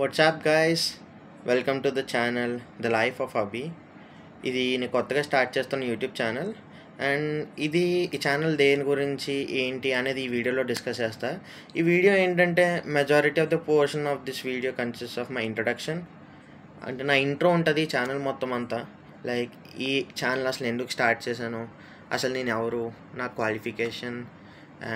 What's up, guys? Welcome to the channel The Life of Abhi. ఇది నేను కొత్తగా start చేస్తున్న యూట్యూబ్ ఛానల్. అండ్ ఈ ఛానల్ దేని గురించి ఏంటి అనేది ఈ వీడియోలో డిస్కస్ చేస్తా. ఈ వీడియో ఏంటంటే majority of the portion of this video consist of my introduction. అంటే నా ఇంట్రో ఉంటుంది ఛానల్ మొత్తం అంతా. లైక్ ఈ ఛానల్ అసలు ఎందుకు స్టార్ట్ చేశాను, అసలు నేను ఎవరు, నా క్వాలిఫికేషన్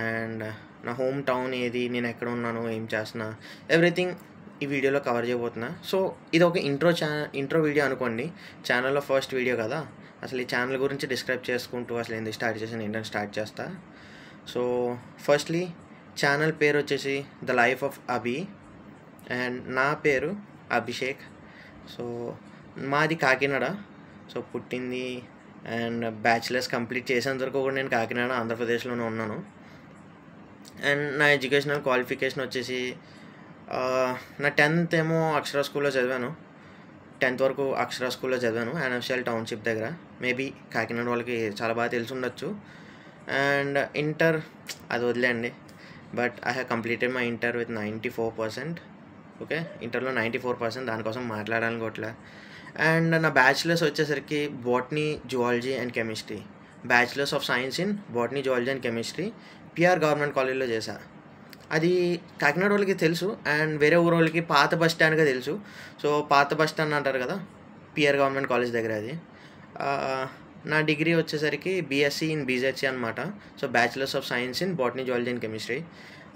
అండ్ నా హోమ్ టౌన్ ఏది, నేను ఎక్కడ ఉన్నాను, ఏం చేస్తున్నా, ఎవ్రీథింగ్ ఈ వీడియోలో కవర్ చేయబోతున్నా. సో ఇది ఒక ఇంట్రో వీడియో అనుకోండి. ఛానల్లో ఫస్ట్ వీడియో కదా, అసలు ఈ ఛానల్ గురించి డిస్క్రైబ్ చేసుకుంటూ అసలు ఎందుకు స్టార్ట్ చేశాను ఏంటని స్టార్ట్ చేస్తా. సో ఫస్ట్లీ ఛానల్ పేరు వచ్చేసి the life of Abhi and నా పేరు అభిషేక్. సో మాది కాకినాడ. సో పుట్టింది అండ్ బ్యాచిలర్స్ కంప్లీట్ చేసేంత వరకు కూడా నేను కాకినాడ ఆంధ్రప్రదేశ్లోనే ఉన్నాను. అండ్ నా ఎడ్యుకేషనల్ క్వాలిఫికేషన్ వచ్చేసి నా 10th ఏమో అక్షర స్కూల్లో చదివాను. 10th వరకు అక్షర స్కూల్లో చదివాను, ఎన్ఎఫ్సిఎల్ టౌన్షిప్ దగ్గర. మేబీ కాకినాడ వాళ్ళకి చాలా బాగా తెలిసి ఉండొచ్చు. అండ్ ఇంటర్ అది వదిలేండి, but I have completed my inter with 94%. Okay, ఇంటర్లో 94%, దానికోసం మాట్లాడాలనుకోవట్లే. అండ్ నా బ్యాచిలర్స్ వచ్చేసరికి botany, zoology and chemistry. Bachelors of science in botany, zoology and chemistry PR government కాలేజ్లో చేశా. అది కాకినాడ వాళ్ళకి తెలుసు అండ్ వేరే ఊరు వాళ్ళకి పాత బస్ స్టాండ్గా తెలుసు. సో పాత బస్ స్టాండ్ అంటారు కదా, పిఆర్ గవర్నమెంట్ కాలేజ్ దగ్గర అది. నా డిగ్రీ వచ్చేసరికి బీఎస్సీ ఇన్ బీజెడ్సీ అనమాట. So bachelors of science in botany, zoology and chemistry.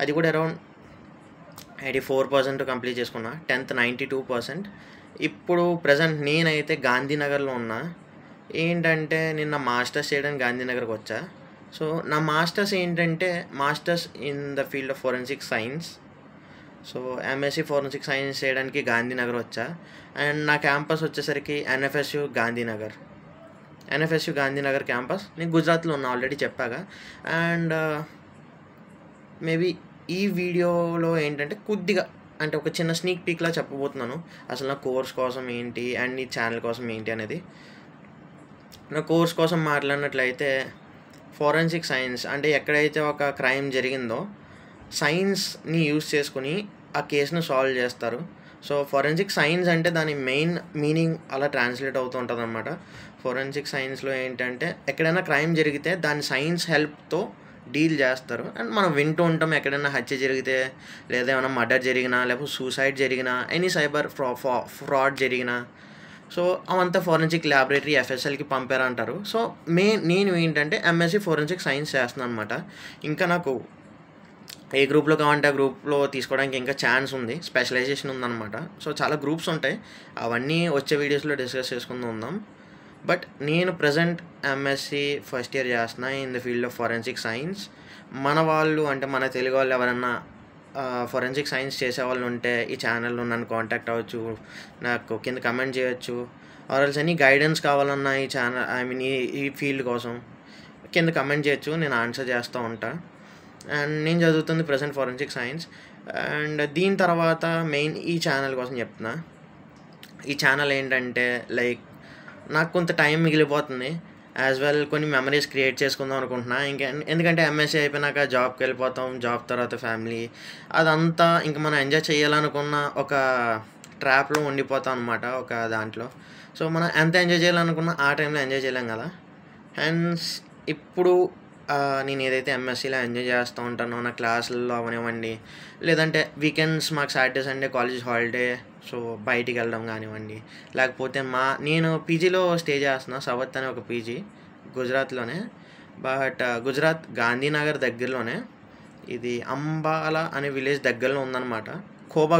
అది కూడా అరౌండ్ 84% కంప్లీట్ చేసుకున్నా. 10th 92%. ఇప్పుడు ప్రజెంట్ నేనైతే గాంధీనగర్లో ఉన్నా. ఏంటంటే నిన్న మాస్టర్స్ చేయడానికి గాంధీనగర్కి వచ్చా. సో నా మాస్టర్స్ ఏంటంటే masters in the field of forensic science. So MSc forensic science చేయడానికి గాంధీనగర్ వచ్చా. అండ్ నా క్యాంపస్ వచ్చేసరికి NFSU Gandhinagar. NFSU Gandhinagar campus. నేను గుజరాత్లో ఉన్నా, ఆల్రెడీ చెప్పాగా. అండ్ మేబీ ఈ వీడియోలో ఏంటంటే కొద్దిగా అంటే ఒక చిన్న స్నీక్ పీక్లా చెప్పబోతున్నాను అసలు నా కోర్స్ కోసం ఏంటి అండ్ ఈ ఛానల్ కోసం ఏంటి అనేది. నా కోర్స్ కోసం మాట్లాడినట్లయితే ఫోరెన్సిక్ సైన్స్ అంటే ఎక్కడైతే ఒక క్రైమ్ జరిగిందో సైన్స్ని యూజ్ చేసుకుని ఆ కేసును సాల్వ్ చేస్తారు. సో ఫోరెన్సిక్ సైన్స్ అంటే దాని మెయిన్ మీనింగ్ అలా ట్రాన్స్లేట్ అవుతూ ఉంటుంది అనమాట. ఫోరెన్సిక్ సైన్స్లో ఏంటంటే ఎక్కడైనా క్రైమ్ జరిగితే దాని సైన్స్ హెల్ప్తో డీల్ చేస్తారు. అండ్ మనం వింటూ ఉంటాం, ఎక్కడైనా హత్య జరిగితే లేదా ఏమైనా మర్డర్ జరిగినా లేకపోతే సూసైడ్ జరిగినా ఎనీ సైబర్ ఫ్రాడ్ జరిగినా సో అవంతా ఫోరెన్సిక్ ల్యాబొరేటరీ ఎఫ్ఎస్ఎల్కి పంపారంటారు. సో నేను ఏంటంటే ఎంఎస్సి ఫోరెన్సిక్ సైన్స్ చేస్తున్నాను అనమాట. ఇంకా నాకు ఏ గ్రూప్లో కావాలంటే ఆ గ్రూప్లో తీసుకోవడానికి ఇంకా ఛాన్స్ ఉంది, స్పెషలైజేషన్ ఉందన్నమాట. సో చాలా గ్రూప్స్ ఉంటాయి, అవన్నీ వచ్చే వీడియోస్లో డిస్కస్ చేసుకుంటూ ఉందాం. బట్ నేను ప్రజెంట్ ఎంఎస్సి ఫస్ట్ ఇయర్ చేస్తున్నా in the field of forensic science. మన వాళ్ళు అంటే మన తెలుగు వాళ్ళు ఎవరన్నా ఫోరెన్సిక్ సైన్స్ చేసేవాళ్ళు ఉంటే ఈ ఛానల్లో నన్ను కాంటాక్ట్ అవ్వచ్చు, నాకు కింద కమెంట్ చేయొచ్చు. ఆర్ఎల్స్ ఎనీ గైడెన్స్ కావాలన్నా ఈ ఛానల్ ఈ ఫీల్డ్ కోసం కింద కమెంట్ చేయొచ్చు, నేను ఆన్సర్ చేస్తూ ఉంటా. అండ్ నేను చదువుతుంది ప్రజెంట్ ఫోరెన్సిక్ సైన్స్. అండ్ దీని తర్వాత మెయిన్ ఈ ఛానల్ కోసం చెప్తున్నా. ఈ ఛానల్ ఏంటంటే లైక్ నాకు కొంత టైం మిగిలిపోతుంది, యాజ్ వెల్ కొన్ని మెమరీస్ క్రియేట్ చేసుకుందాం అనుకుంటున్నా. ఎందుకంటే ఎంఎస్సీ అయిపోయినాక జాబ్కి వెళ్ళిపోతాం, జాబ్ తర్వాత ఫ్యామిలీ, అదంతా ఇంకా మనం ఎంజాయ్ చేయాలనుకున్న ఒక ట్రాప్లో ఉండిపోతాం అనమాట, ఒక దాంట్లో. సో మనం ఎంత ఎంజాయ్ చేయాలనుకున్నా ఆ టైంలో ఎంజాయ్ చేయలేం కదా. హెన్స్ ఇప్పుడు నేను ఏదైతే ఎంఎస్సీలో ఎంజాయ్ చేస్తూ ఉంటానో నా క్లాసుల్లో అవనివ్వండి, లేదంటే వీకెండ్స్ మాకు Saturday Sunday college holiday, so బయటికి వెళ్ళడం కానివ్వండి, లేకపోతే నేను పీజీలో స్టే చేస్తున్నా, సవత్ అనే ఒక పీజీ గుజరాత్లోనే. బట్ గుజరాత్ గాంధీనగర్ దగ్గరలోనే, ఇది అంబాలా అనే విలేజ్ దగ్గరలో ఉందన్నమాట. కోబా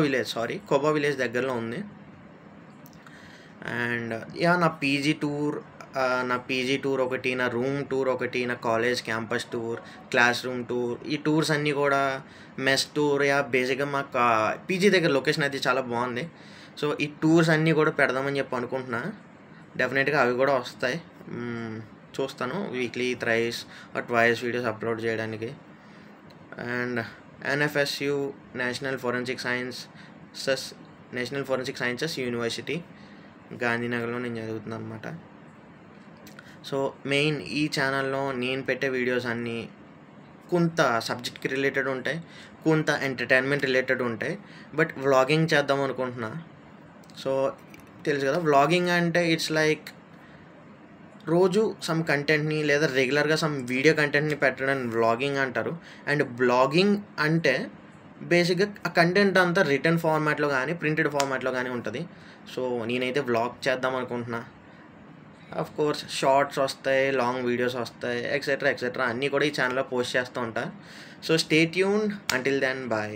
విలేజ్ దగ్గరలో ఉంది. అండ్ నా పీజీ టూర్ ఒకటి, నా రూమ్ టూర్ ఒకటి, నా college campus tour, class room tour, ఈ టూర్స్ అన్నీ కూడా మెస్ టూర్. బేసిక్గా మాకు పీజీ దగ్గర లొకేషన్ అయితే చాలా బాగుంది. సో ఈ టూర్స్ అన్నీ కూడా పెడదామని చెప్పి అనుకుంటున్నా. డెఫినెట్గా అవి కూడా వస్తాయి, చూస్తాను weekly thrice or twice videos upload చేయడానికి. And NFSU National Forensic Sciences University గాంధీనగర్లో నేను చదువుతున్నాను అనమాట. సో మెయిన్ ఈ ఛానల్లో నేను పెట్టే వీడియోస్ అన్నీ కొంత సబ్జెక్ట్‌కి రిలేటెడ్ ఉంటాయి. కొంత ఎంటర్‌టైన్‌మెంట్ రిలేటెడ్ ఉంటాయి. బట్ వ్లాగింగ్ చేద్దాం అనుకుంటున్నా. సో, తెలుసు కదా! వ్లాగింగ్ అంటే ఇట్స్ లైక్ రోజు సమ్ కంటెంట్‌ని లేదా రెగ్యులర్‌గా సమ్ వీడియో కంటెంట్‌ని పెట్టడాన్ని వ్లాగింగ్ అంటారు. అండ్ బ్లాగింగ్ అంటే బేసిక్‌గా ఆ కంటెంట్ అంతా రిటన్ ఫార్మాట్‌లో గానీ, ప్రింటెడ్ ఫార్మాట్‌లో గానీ ఉంటది. సో, నేనైతే వ్లాగ్ చేద్దాం అనుకుంటున్నా. ఆఫ్‌కోర్స్ షార్ట్స్ వస్తాయి, లాంగ్ వీడియోస్ వస్తాయి, ఎక్సెట్రా, ఎక్సెట్రా అన్నీ కూడా ఈ ఛానెల్‌లో పోస్ట్ చేస్తూ ఉంటా. So, stay tuned. Until then by.